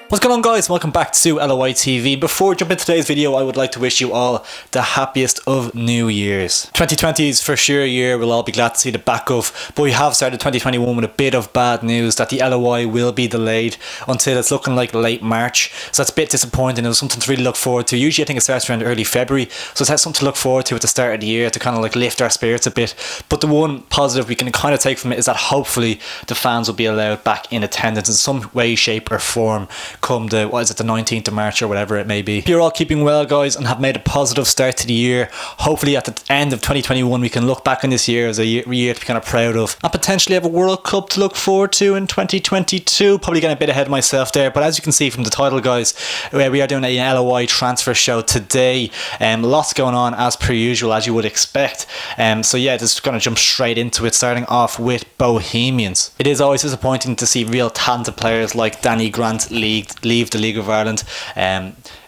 What's going on, guys? Welcome back to LOI TV. Before we jump into today's video, I would like to wish you all the happiest of New Year's. 2020 is for sure a year we'll all be glad to see the back of, but we have started 2021 with a bit of bad news that the LOI will be delayed until it's looking like late March. So that's a bit disappointing. It was something to really look forward to. Usually I think it starts around early February, so it's something to look forward to at the start of the year to kind of like lift our spirits a bit. But the one positive we can kind of take from it is that hopefully the fans will be allowed back in attendance in some way, shape or form come the 19th of March or whatever it may be. If you're all keeping well, guys, and have made a positive start to the year, hopefully at the end of 2021 we can look back on this year as a year to be kind of proud of, and potentially have a World Cup to look forward to in 2022. Probably getting a bit ahead of myself there, but as you can see from the title, guys, we are doing a LOI transfer show today. Lots going on as per usual, as you would expect. So yeah, just going to jump straight into it, starting off with Bohemians. It is always disappointing to see real talented players like Danny Grant leave the League of Ireland.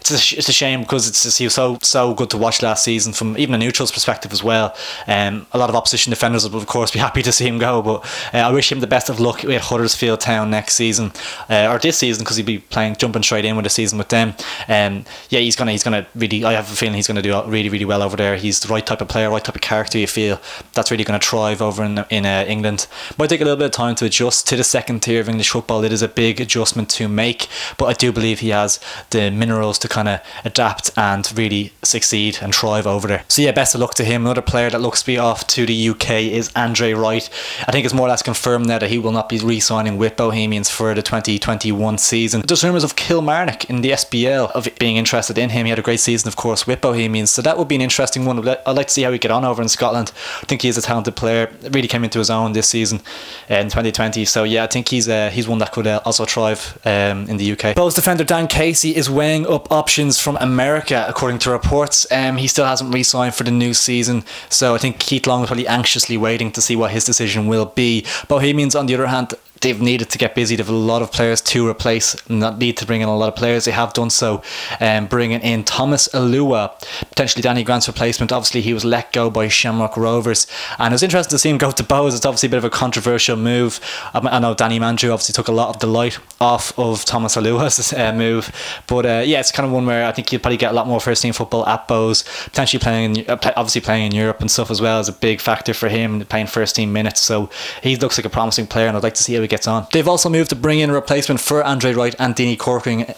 It's a shame because he was so good to watch last season from even a neutral's perspective as well. A lot of opposition defenders would of course be happy to see him go, but I wish him the best of luck with Huddersfield Town next season, or this season, because he'd be jumping straight in with a season with them. Yeah, he's gonna really, I have a feeling he's gonna do really well over there. He's the right type of player, right type of character. You feel that's really gonna thrive over in England. Might take a little bit of time to adjust to the second tier of English football. It is a big adjustment to make, but I do believe he has the minerals to kind of adapt and really succeed and thrive over there. So yeah, best of luck to him. Another player that looks to be off to the UK is Wright. I think it's more or less confirmed now that he will not be re-signing with Bohemians for the 2021 season. There's rumours of Kilmarnock in the SBL of being interested in him. He had a great season, of course, with Bohemians, so that would be an interesting one. I'd like to see how he get on over in Scotland. I think he is a talented player, really came into his own this season in 2020. So yeah, I think he's one that could also thrive in the UK. Bows defender Dan Casey is weighing up options from America, according to reports. He still hasn't re-signed for the new season, so I think Keith Long is probably anxiously waiting to see what his decision will be. Bohemians, on the other hand, they've needed to get busy. They have a lot of players to replace, not need to bring in a lot of players. They have done so, bringing in Thomas Alua, potentially Danny Grant's replacement. Obviously he was let go by Shamrock Rovers, and it was interesting to see him go to Bows. It's obviously a bit of a controversial move. I know Danny Mandrew obviously took a lot of the light off of Thomas Alua's move, but yeah, it's kind of one where I think you'll probably get a lot more first team football at Bows. Potentially playing in Europe and stuff as well is a big factor for him, playing first team minutes. So he looks like a promising player, and I'd like to see how he gets on. They've also moved to bring in a replacement for Wright and Dinny Corcoran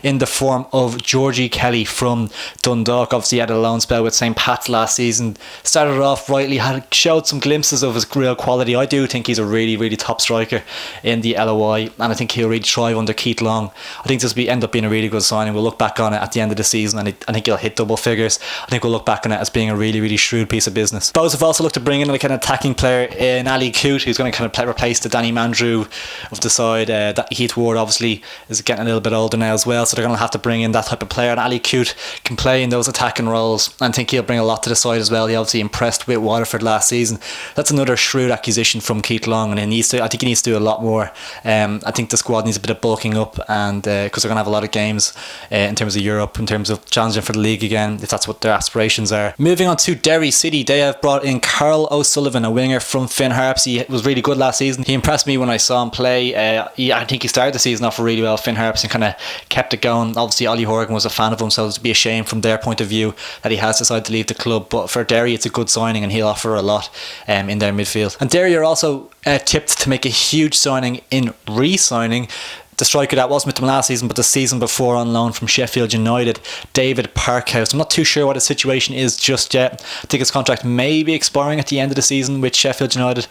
in the form of Georgie Kelly from Dundalk. Obviously he had a loan spell with St. Pat's last season, started off rightly, showed some glimpses of his real quality. I do think he's a really top striker in the LOI, and I think he'll really thrive under Keith Long. I think this will end up being a really good signing. We'll look back on it at the end of the season, and I think he'll hit double figures. I think we'll look back on it as being a really shrewd piece of business. Bows have also looked to bring in like an attacking player in Ali Coote, who's going to kind of replace the Danny Mandrew of the side. That Heath Ward obviously is getting a little bit older now as well, so they're going to have to bring in that type of player, and Ali Coote can play in those attacking roles, and I think he'll bring a lot to the side as well. He obviously impressed with Waterford last season. That's another shrewd acquisition from Keith Long, and I think he needs to do a lot more. I think the squad needs a bit of bulking up, and because they're going to have a lot of games in terms of Europe, in terms of challenging for the league again, if that's what their aspirations are. Moving on to Derry City, they have brought in Carl O'Sullivan, a winger from Finn Harps. He was really good last season. He impressed me when I saw him play. I think he started the season off really well, Finn Harps, and kind of kept it going. Obviously Ollie Horgan was a fan of him, so it'd be a shame from their point of view that he has decided to leave the club, but for Derry it's a good signing, and he'll offer a lot in their midfield. And Derry are also tipped to make a huge signing in re-signing the striker that wasn't with them last season but the season before on loan from Sheffield United, David Parkhouse. I'm not too sure what his situation is just yet. I think his contract may be expiring at the end of the season with Sheffield United,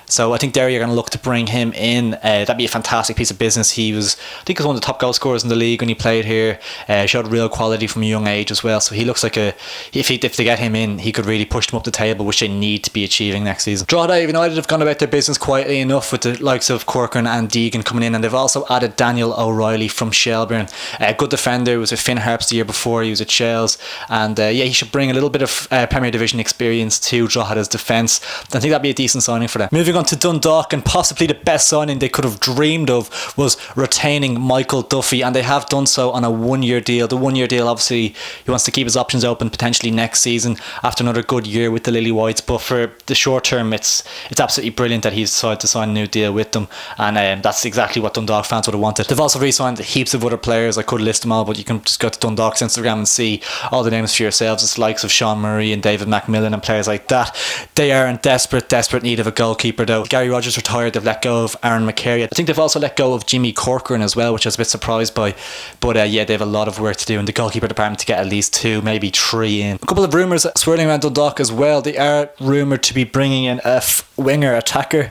so I think Derry are going to look to bring him in. That'd be a fantastic piece of business. I think he was one of the top goal scorers in the league when he played here. Showed real quality from a young age as well, so he looks like if they get him in, he could really push them up the table, which they need to be achieving next season. Drogheda United have gone about their business quietly enough with the likes of Corcoran and Deegan coming in, and they've also added Daniel O'Reilly from Shelburne, a good defender. He was with Finn Harps the year before, he was at Shells, and he should bring a little bit of Premier Division experience to Drogheda's defence. I think that'd be a decent signing for them. Moving on to Dundalk, and possibly the best signing they could have dreamed of was retaining Michael Duffy, and they have done so on a 1-year deal. The 1-year deal, obviously, he wants to keep his options open potentially next season after another good year with the Lily Whites, but for the short term, it's absolutely brilliant that he's decided to sign a new deal with them, and that's exactly what Dundalk fans would have wanted. They've also re-signed heaps of other players. I could list them all, but you can just go to Dundalk's Instagram and see all the names for yourselves. It's the likes of Sean Murray and David McMillan and players like that. They are in desperate need of a goalkeeper though. Gary Rogers retired, they've let go of Aaron McCary. I think they've also let go of Jimmy Corcoran as well, which I was a bit surprised by, but they have a lot of work to do in the goalkeeper department to get at least 2, maybe 3 in. A couple of rumours swirling around Dundalk as well. They are rumoured to be bringing in a winger attacker,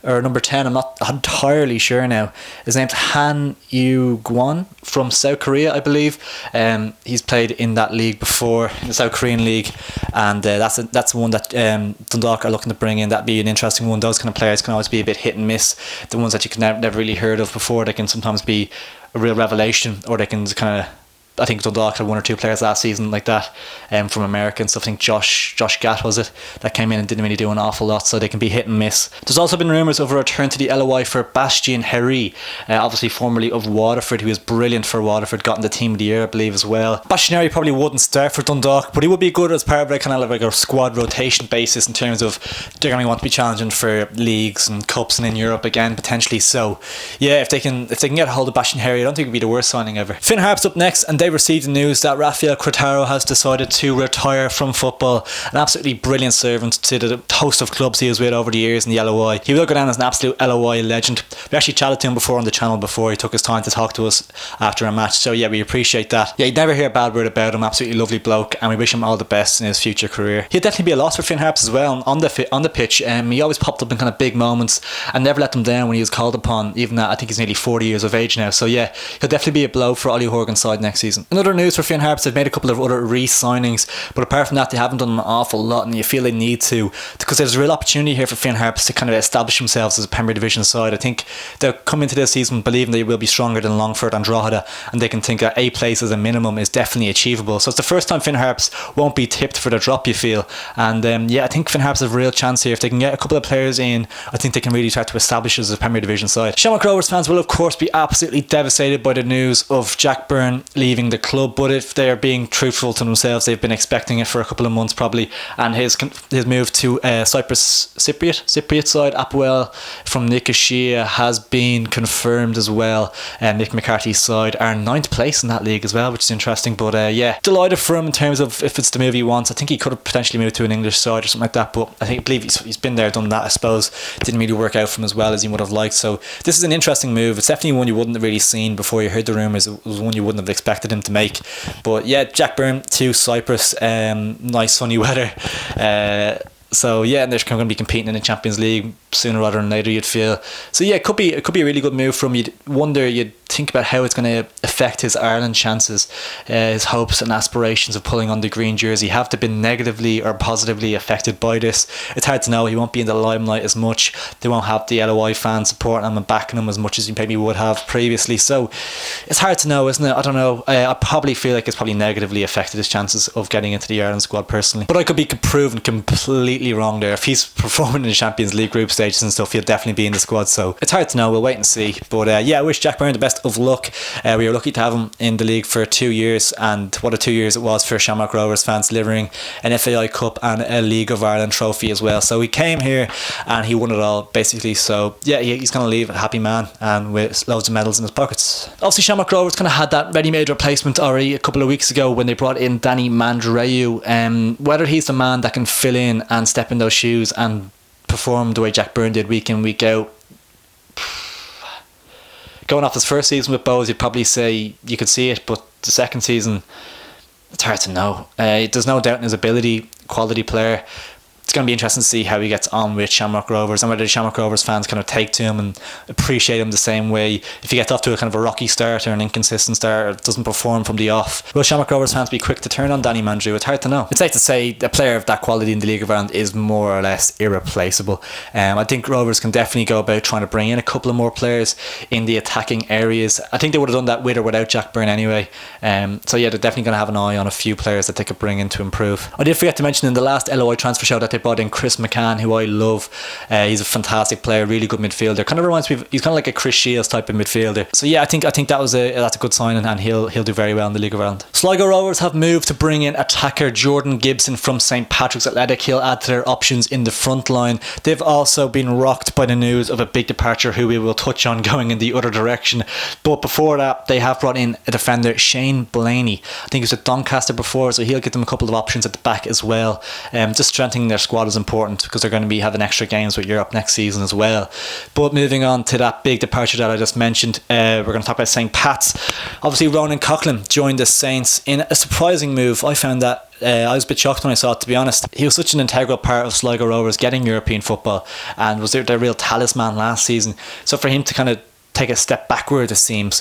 or number 10, I'm not entirely sure now. His name's Han Yu-Gwan from South Korea, I believe. He's played in that league before, in the South Korean league, and that's one that Dundalk are looking to bring in. That'd be an interesting one. Those kind of players can always be a bit hit and miss. The ones that you can never really heard of before, they can sometimes be a real revelation, or they can kind of, I think Dundalk had 1 or 2 players last season like that, from America and stuff. I think Josh Gatt was it, that came in and didn't really do an awful lot, so they can be hit and miss. There's also been rumours of a return to the LOI for Bastien Herry, obviously formerly of Waterford. He was brilliant for Waterford, got in the team of the year I believe as well. Bastien Herry probably wouldn't start for Dundalk, but he would be good as part of a kind of like a squad rotation basis, in terms of they're going to want to be challenging for leagues and cups and in Europe again potentially. So yeah, if they can get a hold of Bastien Herry, I don't think it would be the worst signing ever. Finn Harps up next, and they received the news that Rafael Crotaro has decided to retire from football. An absolutely brilliant servant to the host of clubs he was with over the years in the LOI. He will go down as an absolute LOI legend. We actually chatted to him before on the channel before. He took his time to talk to us after a match, so yeah, we appreciate that. Yeah, you'd never hear a bad word about him. Absolutely lovely bloke, and we wish him all the best in his future career. He'd definitely be a loss for Finn Harps as well on the pitch. He always popped up in kind of big moments and never let them down when he was called upon, even at I think he's nearly 40 years of age now, so yeah, he'll definitely be a blow for Ollie Horgan's side next season. Another news for Finn Harps, they've made a couple of other re-signings, but apart from that they haven't done an awful lot, and you feel they need to, because there's a real opportunity here for Finn Harps to kind of establish themselves as a Premier Division side. I think they'll come into this season believing they will be stronger than Longford and Drogheda, and they can think that a place as a minimum is definitely achievable. So it's the first time Finn Harps won't be tipped for the drop, you feel, and I think Finn Harps have a real chance here. If they can get a couple of players in, I think they can really start to establish as a Premier Division side. Shamrock Rovers fans will of course be absolutely devastated by the news of Jack Byrne leaving the club, but if they're being truthful to themselves, they've been expecting it for a couple of months probably, and his move to Cypriot side, Apoel from Nicosia, has been confirmed as well. Nick McCarthy's side are 9th place in that league as well, which is interesting, but delighted for him in terms of if it's the move he wants. I think he could have potentially moved to an English side or something like that, but I believe he's been there, done that. I suppose didn't really work out for him as well as he would have liked, so this is an interesting move. It's definitely one you wouldn't have really seen before you heard the rumours. It was one you wouldn't have expected him to make, but yeah, Jack Byrne to Cyprus, nice sunny weather, so yeah, and they're going to be competing in the Champions League sooner rather than later, you'd feel. So yeah, it could be a really good move from. You'd think about how it's going to affect his Ireland chances, his hopes and aspirations of pulling on the green jersey. Have they been negatively or positively affected by this? It's hard to know. He won't be in the limelight as much. They won't have the LOI fans supporting him and backing him as much as you maybe would have previously, so it's hard to know, isn't it? I don't know. I probably feel like it's probably negatively affected his chances of getting into the Ireland squad personally, but I could be proven completely wrong there. If he's performing in the Champions League group stages and stuff, he'll definitely be in the squad, so it's hard to know. We'll wait and see, but I wish Jack Byrne the best of luck. We were lucky to have him in the league for 2 years, and what a 2 years it was for Shamrock Rovers fans, delivering an FAI Cup and a League of Ireland trophy as well. So he came here and he won it all basically, so yeah, he's going to leave a happy man and with loads of medals in his pockets. Obviously Shamrock Rovers kind of had that ready-made replacement already a couple of weeks ago when they brought in Danny Mandreou. Whether he's the man that can fill in and step in those shoes and perform the way Jack Byrne did week in week out, going off his first season with Bows, you'd probably say you could see it, but the second season, it's hard to know. There's no doubt in his ability, quality player, it's going to be interesting to see how he gets on with Shamrock Rovers and whether the Shamrock Rovers fans kind of take to him and appreciate him the same way. If he gets off to a kind of a rocky start or an inconsistent start or doesn't perform from the off, will Shamrock Rovers fans be quick to turn on Danny Mandrew? It's hard to know. It's safe to say a player of that quality in the League of Ireland is more or less irreplaceable. I think Rovers can definitely go about trying to bring in a couple of more players in the attacking areas. I think they would have done that with or without Jack Byrne anyway. So yeah, they're definitely going to have an eye on a few players that they could bring in to improve. I did forget to mention in the last LOI transfer show that they brought in Chris Mccann, who I love. He's a fantastic player, really good midfielder. Kind of reminds me of, he's kind of like a Chris Shields type of midfielder. So yeah, I think that's a good signing, and he'll do very well in the League of Ireland. Sligo Rovers have moved to bring in attacker Jordan Gibson from St Patrick's Athletic. He'll add to their options in the front line. They've also been rocked by the news of a big departure who we will touch on going in the other direction. But before that, they have brought in a defender, Shane Blaney. I think he was at Doncaster before, so he'll give them a couple of options at the back as well. Just strengthening their squad is important because they're going to be having extra games with Europe next season as well. But moving on to that big departure that I just mentioned, we're going to talk about St Pat's. Obviously, Ronan Coughlan joined the Saints in a surprising move. I found that I was a bit shocked when I saw it, to be honest. He was such an integral part of Sligo Rovers getting European football and was their real talisman last season. So for him to kind of take a step backward, it seems,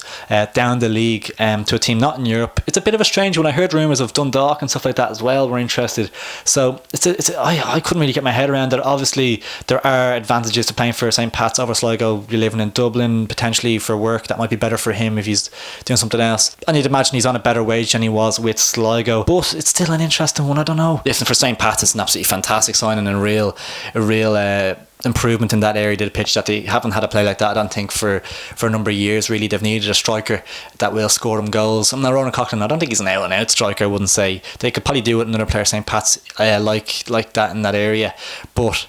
down the league to a team not in Europe, it's a bit of a strange one. I heard rumours of Dundalk and stuff like that as well were interested. So I couldn't really get my head around it. Obviously, there are advantages to playing for St Pat's over Sligo. You're living in Dublin, potentially for work. That might be better for him if he's doing something else. And you'd imagine he's on a better wage than he was with Sligo. But it's still an interesting one. I don't know. Listen, for St Pat's, it's an absolutely fantastic signing and a real improvement in that area of the pitch that they haven't had a play like that, I don't think, for a number of years really. They've needed a striker that will score them goals. I'm not Ronan Coughlan, I don't think he's an out and out striker. I wouldn't say. They could probably do it another player, St Pat's, like that in that area, but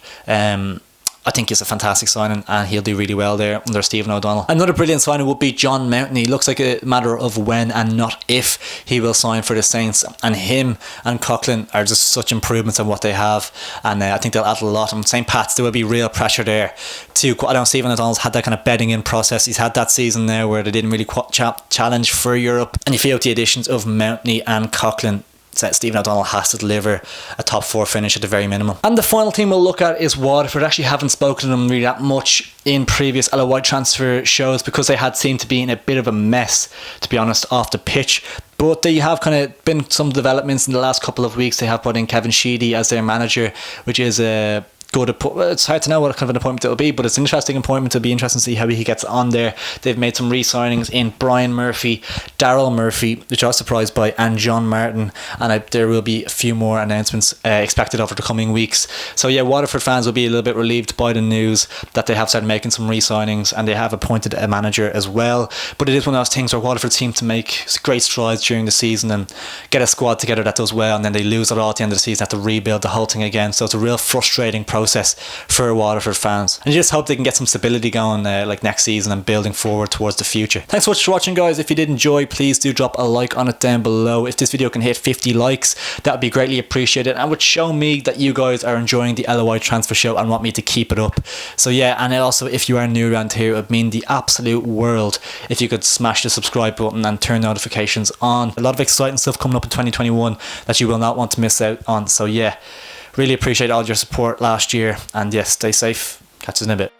I think he's a fantastic signing and he'll do really well there under Stephen O'Donnell. Another brilliant signing would be John Mountney. Looks like a matter of when and not if he will sign for the Saints, and him and Coughlan are just such improvements on what they have, and I think they'll add a lot. And St Pat's, there will be real pressure there too. I don't know, Stephen O'Donnell's had that kind of bedding in process. He's had that season there where they didn't really challenge for Europe, and you feel with the additions of Mountney and Coughlan, Stephen O'Donnell has to deliver a top 4 finish at the very minimum. And the final team we'll look at is Waterford. Actually haven't spoken to them really that much in previous LOI transfer shows because they had seemed to be in a bit of a mess, to be honest, off the pitch. But they have kind of been some developments in the last couple of weeks. They have brought in Kevin Sheedy as their manager, which is a good it's hard to know what kind of an appointment it will be, but it's an interesting appointment. It'll be interesting to see how he gets on there. They've made some re-signings in Brian Murphy, Daryl Murphy, which I was surprised by, and John Martin, and there will be a few more announcements expected over the coming weeks. So yeah, Waterford fans will be a little bit relieved by the news that they have started making some re-signings and they have appointed a manager as well. But it is one of those things where Waterford seem to make great strides during the season and get a squad together that does well, and then they lose it all at the end of the season, have to rebuild the whole thing again. So it's a real frustrating process for Waterford fans, and you just hope they can get some stability going like next season and building forward towards the future. Thanks so much for watching, guys. If you did enjoy, please do drop a like on it down below. If this video can hit 50 likes, that would be greatly appreciated and would show me that you guys are enjoying the LOI transfer show and want me to keep it up. So yeah, and also if you are new around here, it would mean the absolute world if you could smash the subscribe button and turn notifications on. A lot of exciting stuff coming up in 2021 that you will not want to miss out on. So yeah, really appreciate all your support last year, and yes, stay safe. Catch you in a bit.